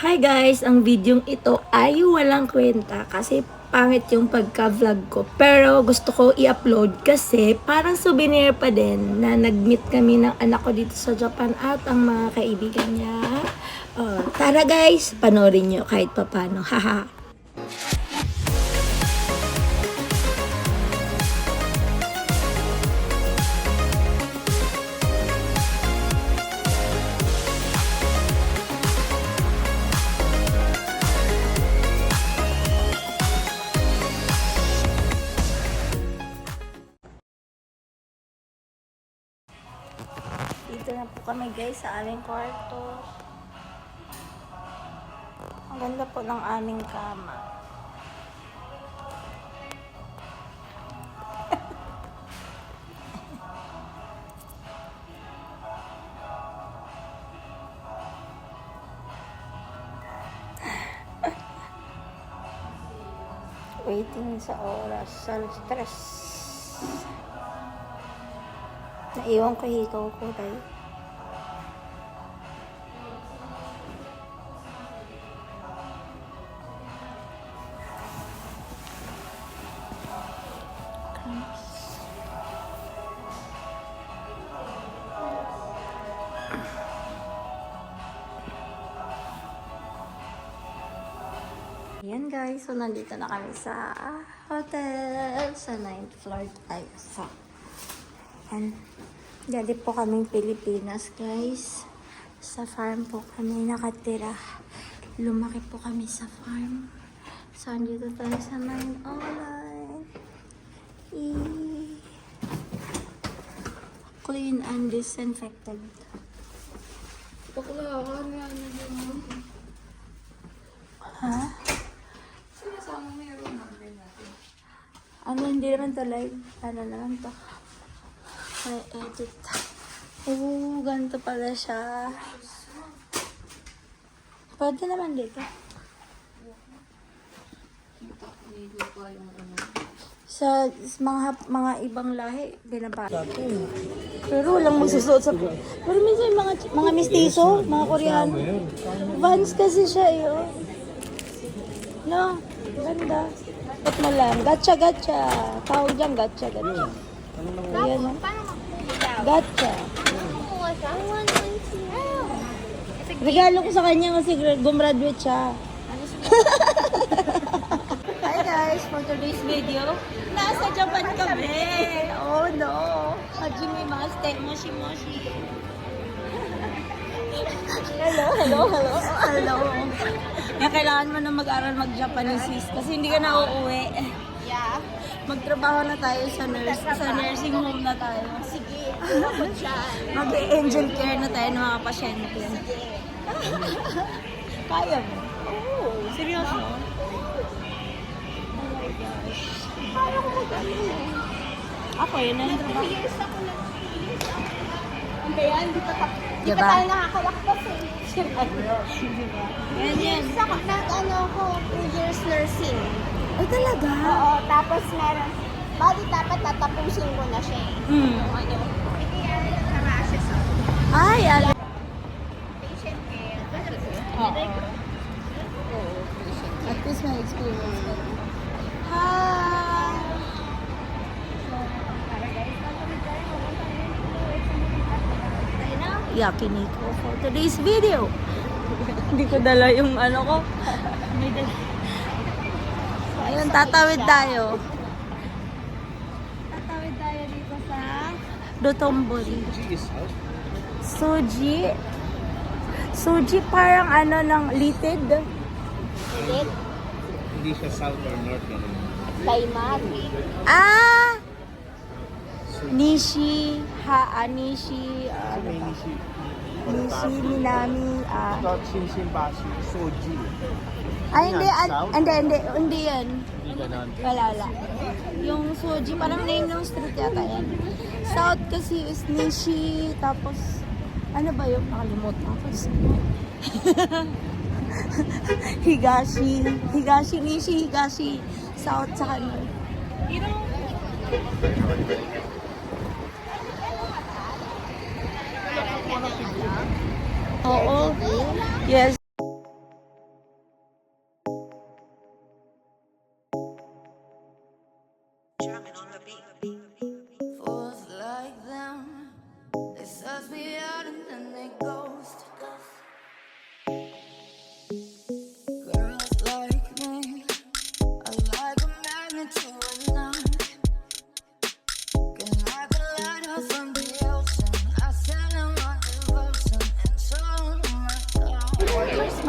Hi guys! Ang videong ito ay walang kwenta kasi pangit yung pagka-vlog ko. Pero gusto ko i-upload kasi parang souvenir pa din na nag-meet kami ng anak ko dito sa Japan at ang mga kaibigan niya. Tara guys! Panoorin nyo kahit papano. Haha! Dito na po kami guys sa aming kwarto. Ang ganda po ng aming kama. Waiting sa oras, sa stress. Naiwan ko hikaw ko tayo. Yan guys, so nandito na kami sa hotel sa 9th floor tayo sa dali po kaming Pilipinas guys. Sa farm po kami nakatira. Lumaki po kami sa farm. So andito tayo sa 9 online. Clean and disinfected. Bakla ka na yun. Ha? Sinasama mo yung room number natin. Ano, hindi naman to live. Ano naman to? May edit. Ganito pala siya. Pwede naman dito. Hindi ko yung ano. Sa mga ibang lahi, binabasa. Pero walang magsusuot sa... Pero minsan yung mga mistiso, mga Koreano. Vans kasi siya eh, oh. No, ganda. Ba't mo lang? Gacha, gacha. Tawag dyan, gacha, gacha. Ayan, oh. Gacha. Regalo ko sa kanya kasi gumraduate siya. Hi guys, for today's video, nasa Japan kami. Oh no. Hajime maste, moshi moshi. Hello, hello, hello. Hello. Kaya kailangan mo na mag-aral mag-Japanese kasi hindi ka na uuwi. Yeah. Magtrabaho na tayo sa nursing home na tayo. Sige, ako dyan. Mag-angel care na tayo ng mga pasyente. Kaya mo? Oo, seryoso. Oh my gosh. Kaya ko mag-ano. Ako, yun na yung trabaho. 2 years ako na. Ang kaya, di pa Diba? tayo nakakalakpas eh. Diba? Yan, yan. Years ako, nag-ano ko, 2 years nursing. Ay, talaga? Oo, tapos meron, bali dapat tatapusin ko na siya eh. Ano, PDR na rashes ako. Ay, alam. Patient care. Oo. At least may experience ka. Hi! Yakiniko for today's video. Hindi ko dala yung ano ko. May dala. So, ayun, tatawid tayo. Tatawid tayo dito sa Dotonbori. Suji. Suji parang ano ng litid. Ulit, Hindi siya south or north ganun. Daimag. Ah! Nishi, Nishi, ano May ba? Nishi. Nishi, Minami, South Shinshinbashi, Soji. Ay, hindi, South? hindi yan. Hindi ganun. Wala. Yung Soji, parang name ng street yata yan. South kasi is Nishi, tapos, ano ba yung nakalimutan ko? Higashi, Nishi, Higashi, South sa kanil. Oo. Yes.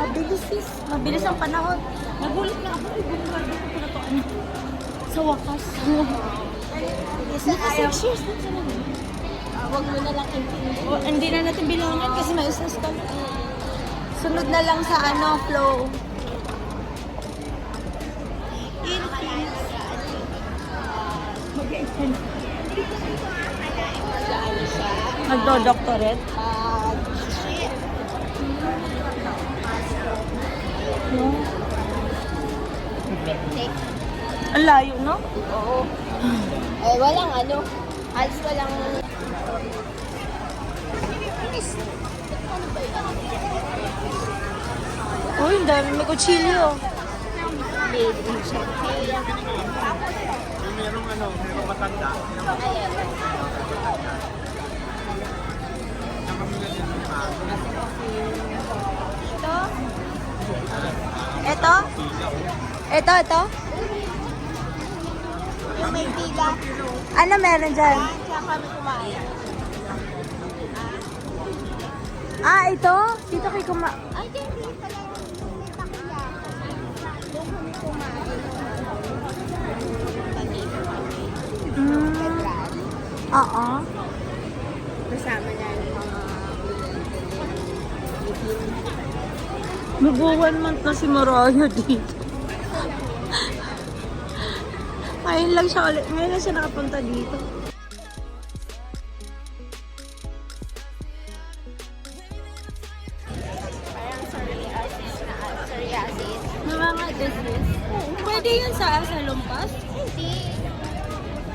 Mabilis sis. Mabilis ang panahon. Nagulat na ako. Bumagay ko na to. Ano? Sa wakas. Isa Naka 6 years na siya. Huwag mo na lang intindi. Oh, hindi na natin bilangan kasi may isang stall. Sunod na lang sa ano, flow. Magdo-doctorate? Shit. No? Take. Ang layo, no? Oo. Eh, walang ano. Halos walang... Uy, ang dami. May kutsilyo. Merong merong matanda. Ito? Ito? Yung may tiga. Ano meron dyan? Kaya kami kumain. Ah, ito? Dito kay Ay, hindi pala yung may takiya. Doon kami kumain. February. Oo. Kasama na yung mga... Mag-1 month na si Mariah dito. Ngayon lang siya ulit. Ngayon lang siya nakapunta dito. Parang psoriasis na psoriasis. Mga disease. Pwede yun sa lumpas? Hindi.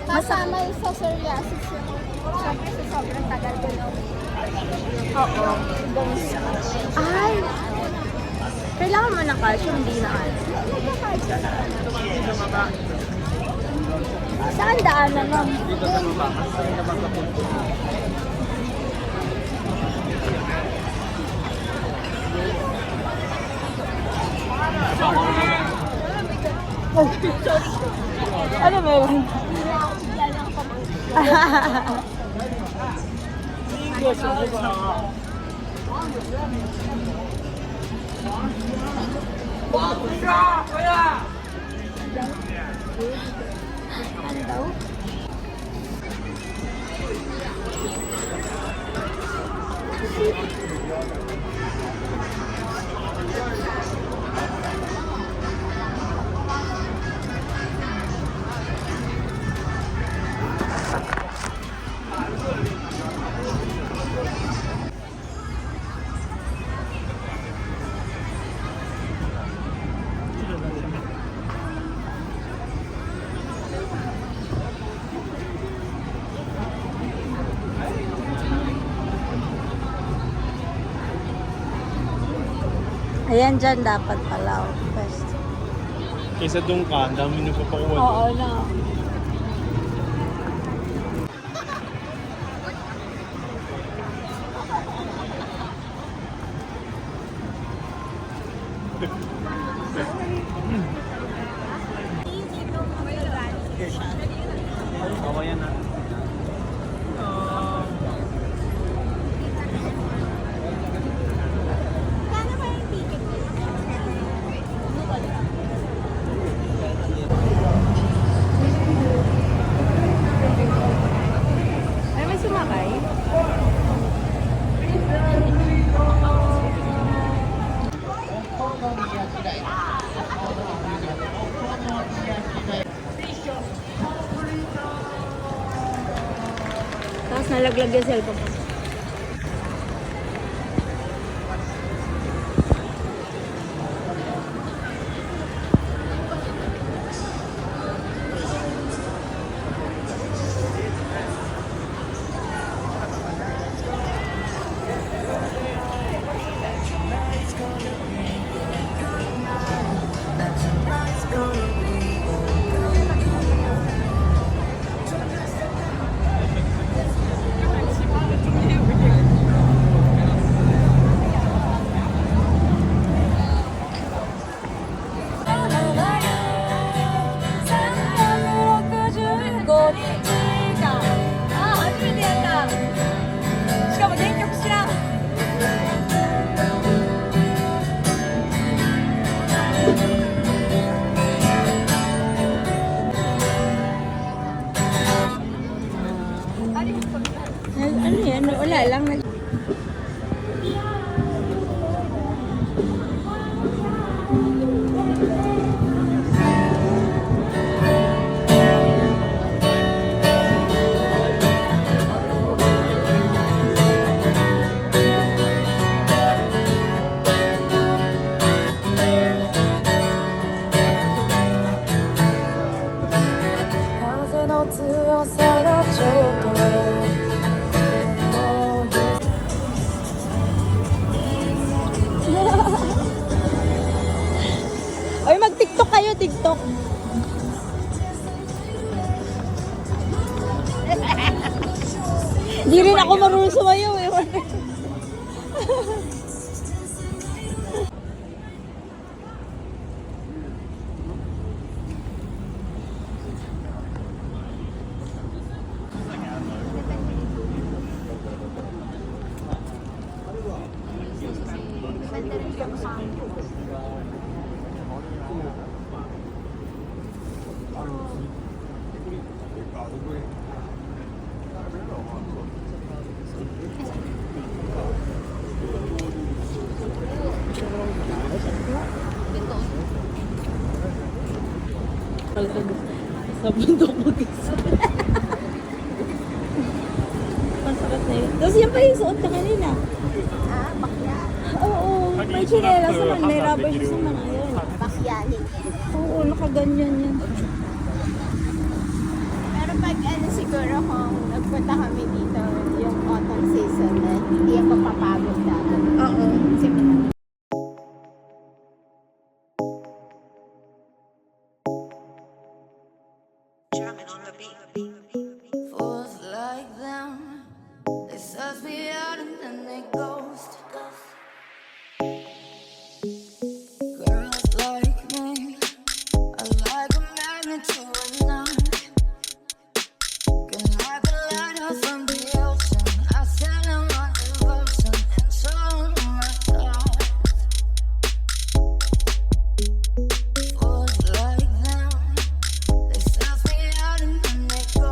Kasama yun sa psoriasis yun. Siyempre sa sobrang tagal ko na Oo. Ay! Kailangan mo ng calcium, hindi na ano. Saan daan na, ma'am? Dito sa baba. Kasi naman kapunta. Ano meron? Ano daw? Ayan dyan dapat pala. First. Kaysa doon ka, ang dami nagpapakuha. Oo na. Kawayan na. Kano ba yung ticket? Ay, may sumakay? Tapos nalaglag yung cellphone ko. Oy, mag-TikTok kayo, TikTok. Hindi rin ako marunong sumayaw eh. Sa bundok mag-isa. Masakit na yun. Tapos yan pa yung suot ka kanina. Ah, bakya. Oo, may chinelas naman. May rubber shoes naman. Ayun. Bakyanin. Oo, nakaganyan yan. Pero pag ano siguro kung nagpunta kami dito yung autumn season na hindi ako papagod dapat. Oo. Kasi Fools like them, they suss me out and then they ghost. Girls like me are like a magnet to a knot. Can like a lighthouse from the ocean. I sell them my devotion and show 'em my God. Fools like them, they suss me out and then they ghost.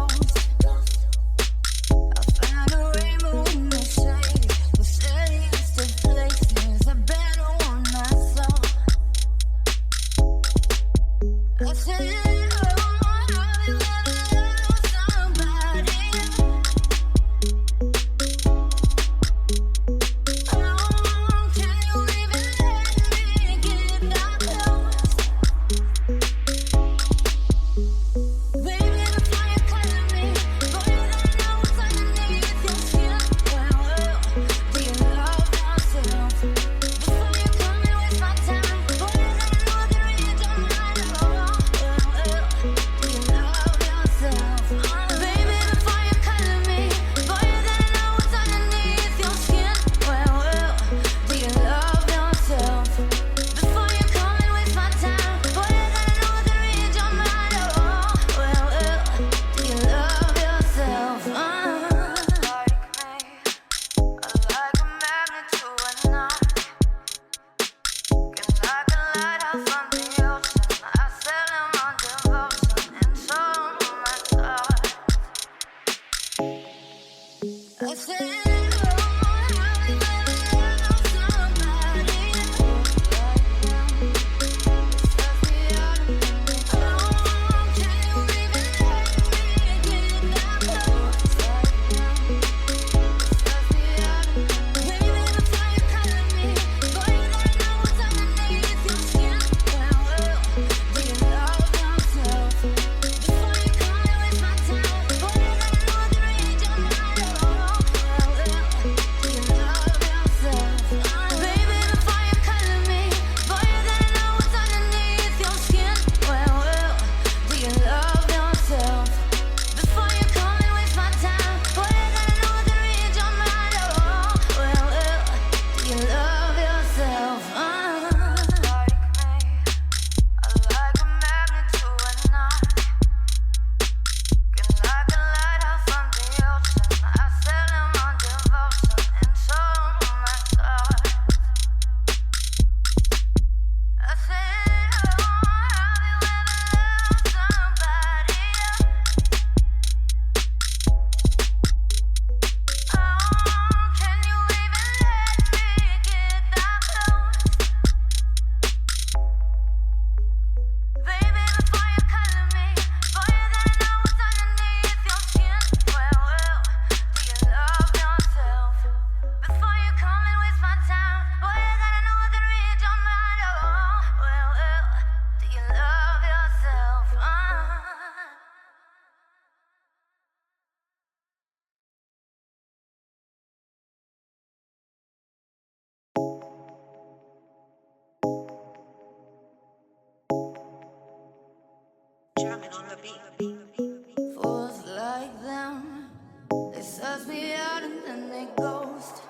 Fools like them, they suss me out and then they ghost.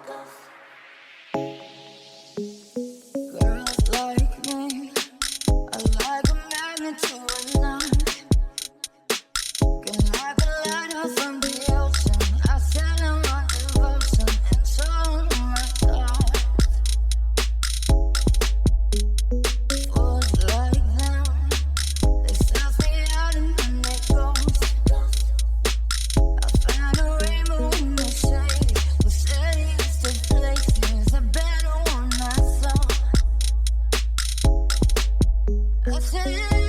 Girls like me are like a magnet to a knife. Can like a lighter from the ocean. I sell them my devotion and so my thoughts. Fools like them, they suss me out and then they ghost. I found a rainbow in the shade, the shadiest of places, a better one I saw. I said